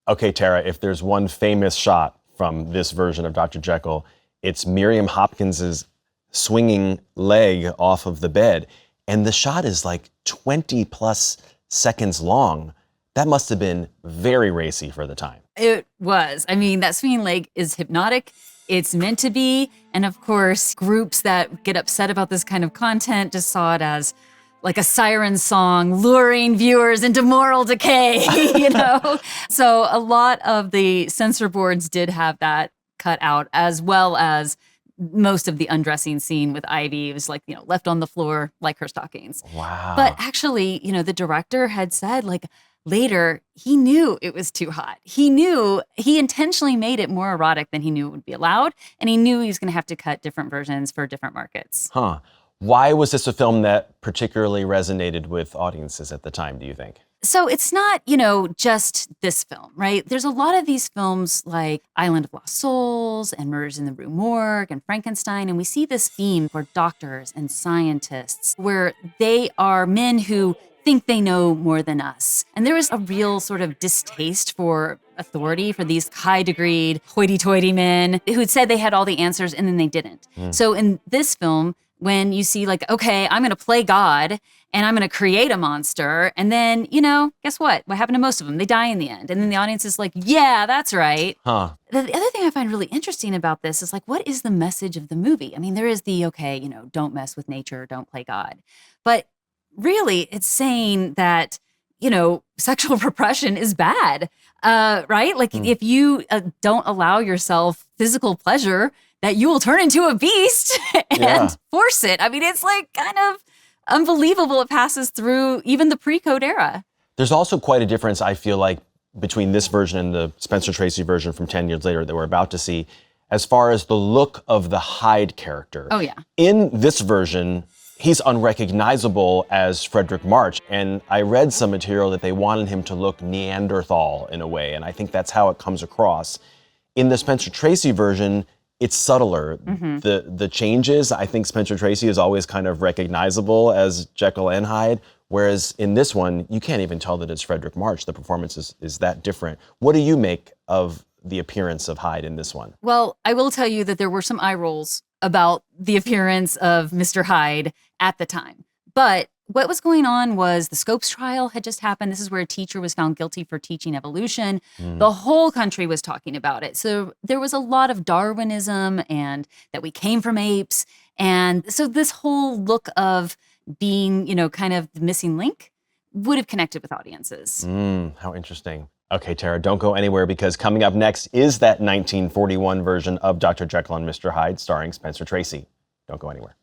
Okay, Tara, if there's one famous shot from this version of Dr. Jekyll, it's Miriam Hopkins's swinging leg off of the bed. And the shot is like 20 plus seconds long. That must have been very racy for the time. It was. I mean, that swinging leg is hypnotic. It's meant to be. And of course, groups that get upset about this kind of content just saw it as like a siren song luring viewers into moral decay, you know? So a lot of the censor boards did have that cut out, as well as most of the undressing scene with Ivy. It was like, you know, left on the floor like her stockings. Wow. But actually, you know, the director had said, like, later, he knew it was too hot. He knew, he intentionally made it more erotic than he knew it would be allowed. And he knew he was going to have to cut different versions for different markets. Huh. Why was this a film that particularly resonated with audiences at the time, do you think? So it's not, you know, just this film, right? There's a lot of these films like Island of Lost Souls and Murders in the Rue Morgue and Frankenstein. And we see this theme for doctors and scientists where they are men who think they know more than us. And there was a real sort of distaste for authority for these high-degreed, hoity-toity men who'd said they had all the answers and then they didn't. So in this film, when you see like, okay, I'm going to play God and I'm going to create a monster. And then, you know, guess what? What happened to most of them? They die in the end. And then the audience is like, yeah, that's right. Huh. The other thing I find really interesting about this is like, what is the message of the movie? I mean, there is the, okay, you know, don't mess with nature, don't play God. But really, it's saying that, you know, sexual repression is bad, right? Like if you don't allow yourself physical pleasure, that you will turn into a beast and force it. I mean, it's like kind of unbelievable. It passes through even the pre-code era. There's also quite a difference, I feel like, between this version and the Spencer Tracy version from 10 years later that we're about to see, as far as the look of the Hyde character. Oh, yeah. In this version, he's unrecognizable as Frederick March. And I read some material that they wanted him to look Neanderthal in a way. And I think that's how it comes across. In the Spencer Tracy version, it's subtler. The changes, I think Spencer Tracy is always kind of recognizable as Jekyll and Hyde, whereas in this one, you can't even tell that it's Frederick March. The performance is that different. What do you make of the appearance of Hyde in this one? Well, I will tell you that there were some eye rolls about the appearance of Mr. Hyde at the time. But what was going on was the Scopes trial had just happened. This is where a teacher was found guilty for teaching evolution. The whole country was talking about it. So there was a lot of Darwinism and that we came from apes. And so this whole look of being, you know, kind of the missing link would have connected with audiences. How interesting. Okay, Tara, don't go anywhere because coming up next is that 1941 version of Dr. Jekyll and Mr. Hyde starring Spencer Tracy. Don't go anywhere.